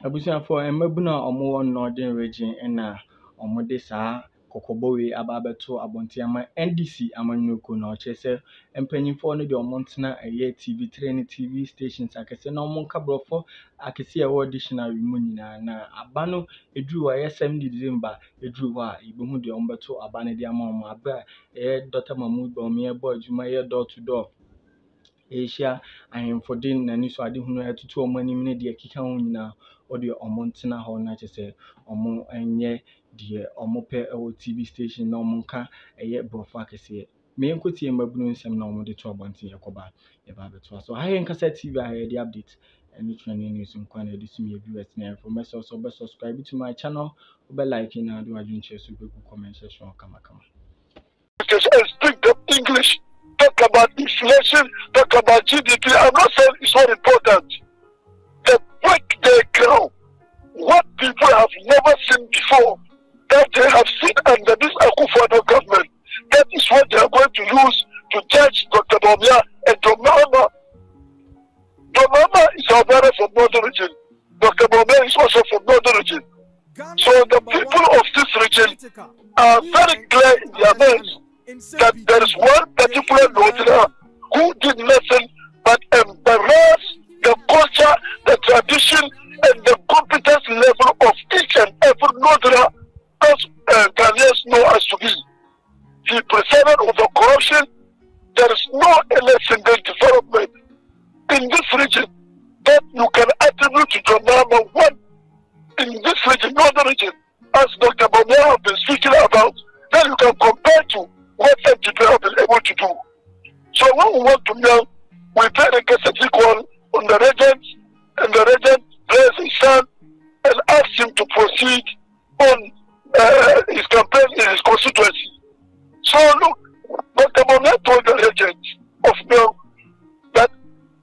Abusia for Mabuna or more northern region and Omodesa, Kokoboe, Ababeto, Abontiama, NDC, Amanuko, no Chese, and penny for the Montana, a year TV training TV stations. I can say no more cabrofo, I can see a dictionary munina, na Abano, a drew a SM December, a drew Ibumu de Umberto, Abane de Amama, a daughter Mahmoud, Bomia boy, Jumaya door to door. Asia and for din na niso ade hunu atutu omo anim ne de kika ho nyina o de omo ntena ho na chese omo enye de omo pe o TV station na omo nka eye brofa kese me enkotie mabunu nsem na omo de to abonte yakoba e ba beto so ha yen kasa TV ha de update any trending news nkwa na edisi me viewers na information so be subscribe to my channel be like na do adwin share so be comment section kama and speak the English, talk about inflation, talk about GDP. I'm not saying it's not important. They break their ground. What people have never seen before, that they have seen under this Akufo-Addo government, that is what they are going to use to judge Dr. Bawumia and Domama. Domama is our brother from Northern region. Dr. Bawumia is also from Northern region. So the people of this region are very clear in their minds that there is one particular Northerner who did nothing but embrace the culture, the tradition, and the competence level of each and every Northerner as Ghanaians know as to be. He presided over corruption. There is no any single development in this region that you can attribute to John Mahama one in this region, Northern region, as Dr. Bawumia has been speaking about, then you can compare to what FGP have been able to do. So when we want to know, we pay the case equal on the regent, and the regent plays his son and asks him to proceed on his campaign in his constituency. So look, Dr. Bawumia told the regent of Miao that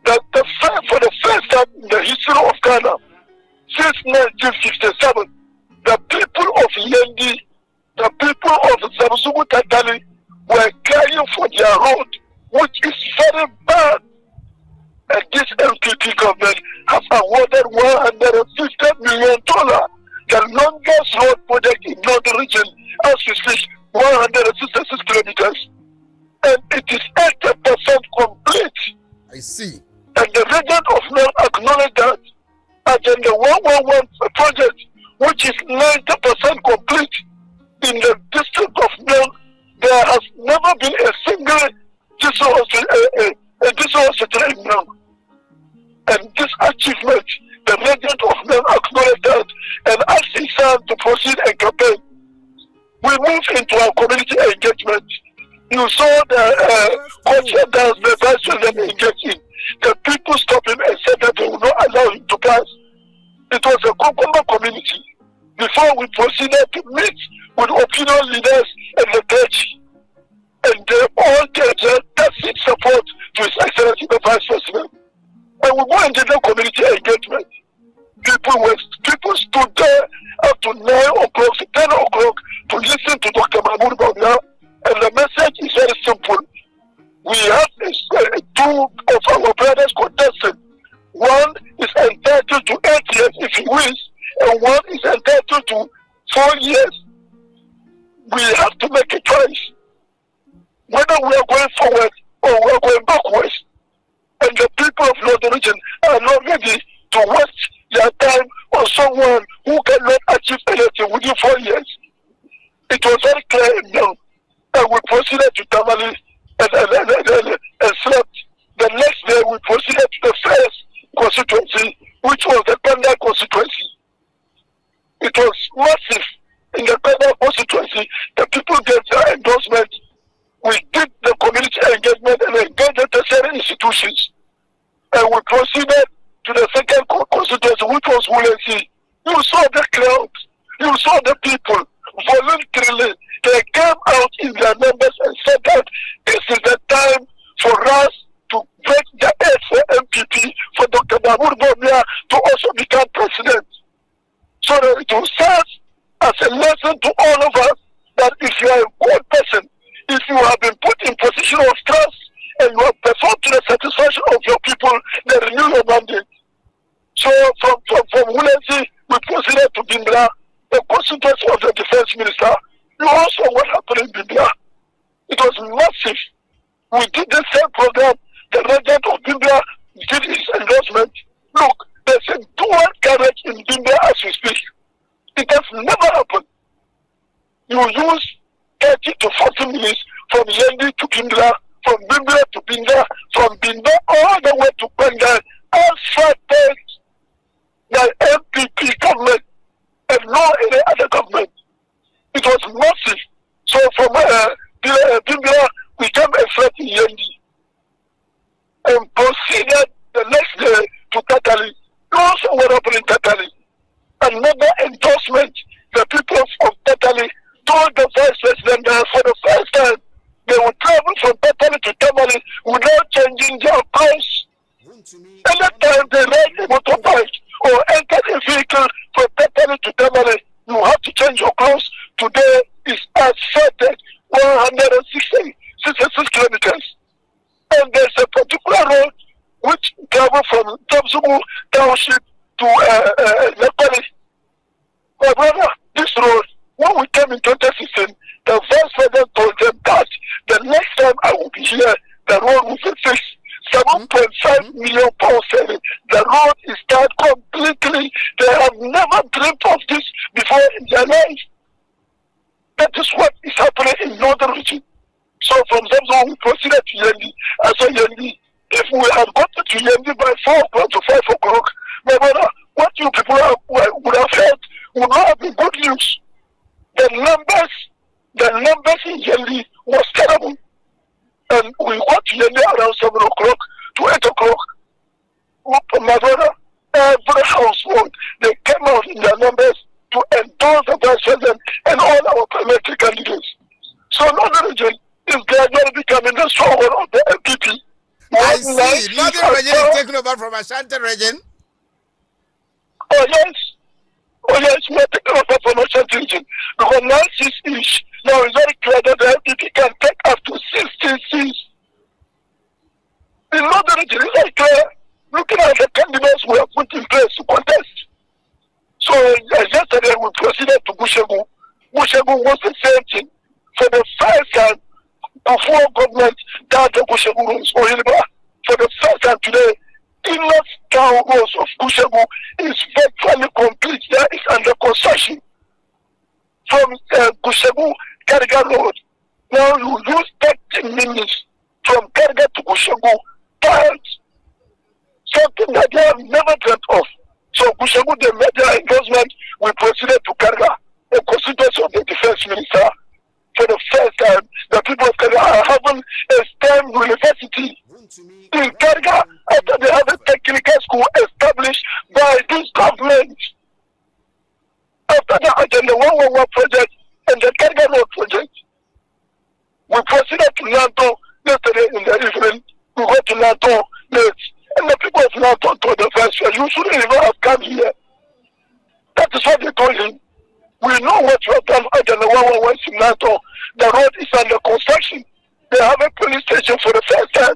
for the first time in the history of Ghana, since 1967, the people of Yendi, the people of Zamzugu Tatali were crying for their road, which is very bad. And this MPP government has awarded $150 million, the longest road project in Northern region, as we speak, 166 kilometers. And it is 80% complete. I see. And the region of North acknowledged that Agenda 111 project, which is 90% complete in the district of Miao, there has never been a single hospital in Miao. And this achievement, the regent of Miao acknowledged that and asked his son to proceed and campaign. We move into our community engagement. You saw the culture dance the vice president engaged in. The people stopped him and said that they will not allow him to pass. It was a Kokomba community before we proceeded to meet with opinion leaders and the clergy. And they all gave tacit support to His Excellency the Vice President. And we go into the community engagement. People stood there up to 9 o'clock, 10 o'clock to listen to Dr. Mahmoud Bawumia. And the message is very simple. We have two of our brothers contesting. One is entitled to 8 years if he wins, and one is entitled to 4 years. We have to make a choice whether we are going forward or we are going backwards. And the people of Northern region are not ready to waste their time on someone who cannot achieve anything within 4 years. It was very clear in Miao. And we proceeded to Tamale and slept. The next day we proceeded to the first constituency, which was the Penda constituency. It was massive in the Penda constituency. The people gave their endorsement. We did the community engagement and engaged the tertiary institutions. And we proceeded to the second constituency, which was Wulensi. You saw the crowds. You saw the people voluntarily. They came out in their numbers and said that this is the time for us to break the edge for MPP, for Dr. Mahmoud Bawumia to also become president. So that it will serve as a lesson to all of us that if you are a good person, if you have been put in position of trust and you have performed to the satisfaction of your people, then renew your mandate. So from Wulensi, we proceeded to Bimbla, the constituency of the defense minister. You also what happened in Bimbla. It was massive. We did the same program. The regent of Bimbla did his endorsement. Look, there's a dual carriage in Bimbla as we speak. It has never happened. You use 30 to 40 minutes from Yendi to Bimbla, from Bimbla to Binda, from Binda all the way to Kwenda, asphalted the MPP government and no any other government. It was massive. So from Bimbla, we came and fled in Yendi and proceeded the next day to Tatali. Also what happened in Tatali. Another endorsement, the people of Tatali told the vice president that for the first time they would travel from Tatali to Tamale without changing their course. Anytime they ride a motorbike or enter a vehicle from Tatali to Tamale, you have to change your clothes. Today is asfalted 166 kilometers. And there's a particular road which travels from Tamsugu Township to Nepali. My brother, this road, when we came in 2016, the vice president told them that the next time I will be here, the road will be fixed. 7.5 million pounds saving. The road is start completely. They have never dreamt of this before in their life. That is what is happening in northern region. So from Zamzam we proceeded to Yendi. I said Yendi, if we had gotten to Yendi by 4 o'clock to 5 o'clock, my brother, what you people would have heard would not have been good news. The numbers in Yendi was terrible. And we got to Yendi around 7 o'clock to 8 o'clock. My brother, every household, they came out in their numbers to endorse the vice president and all our parliamentary candidates. So Northern region is gradually becoming the stronghold of the MPP. I see. Northern region is taken over from Ashanti region. Oh yes, we are taking over from Ashanti region. Because now 6-ish, now it's very clear that the MPP can take up to 60 seats. In Northern region, it's very clear. Looking at the candidates we have put in place to contest. So yesterday we proceeded to Bushegu. Bushegu was the same thing. For the first time, before government that the Bushegu rooms for the first time today, inlet town roads of Bushegu is virtually complete. There is under construction. From Bushegu, Kariga Road. Now you use 30 minutes from Kariga to Bushegu. Something that they have never dreamt of. So Bushegu, they made their endorsement. We proceeded to Kariga, a constituency of the defense minister. For the first time, the people of Kariga are having a STEM university in Kariga after they have a technical school established by this government. After the Agenda 111 project and the Kariga Road project, we proceeded to Nanto yesterday in the evening. We went to Nanto late. And the people of Nanto told the vice president, you shouldn't even have come here. That is what they told him. We know what you have done under the 111 in Nanto. The road is under construction. They have a police station for the first time.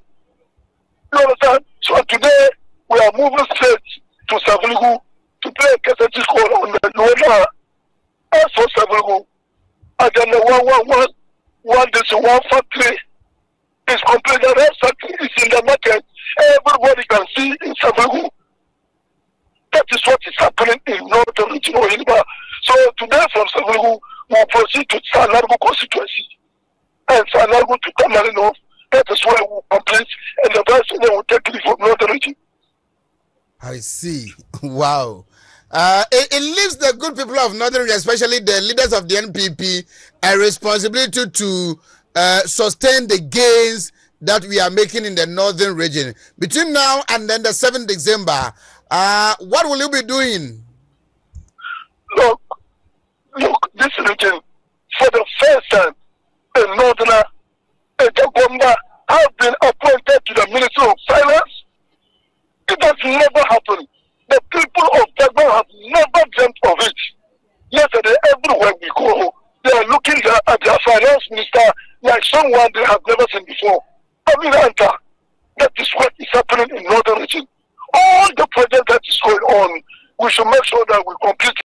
You understand? So today, we are moving straight to Saviligu to play a cassette call on the Luana. As for Saviligu, under the 111, one factory is complete. The rest factory is in the market. Everybody can see in Saviligu. That is what is happening in Northern Region of Yoruba. So today from Saviligu, we will proceed to Sanargu constituency. And Sanargu to Tamarino, that is where we will complete. And the vice president will take it from Northern Region. I see. Wow. It leaves the good people of Northern Region, especially the leaders of the NPP, a responsibility to sustain the gains that we are making in the Northern Region. Between now and then the 7th December, what will you be doing? Look, this region, for the first time, a Northerner, a Jagomba, have been appointed to the Ministry of Finance. It has never happened. The people of Jagomba have never dreamt of it. Yesterday, everywhere we go, they are looking at their finance minister like someone they have never seen before. Aminanta, that is what is happening in Northern Region. all the project that is going on, we should make sure that we complete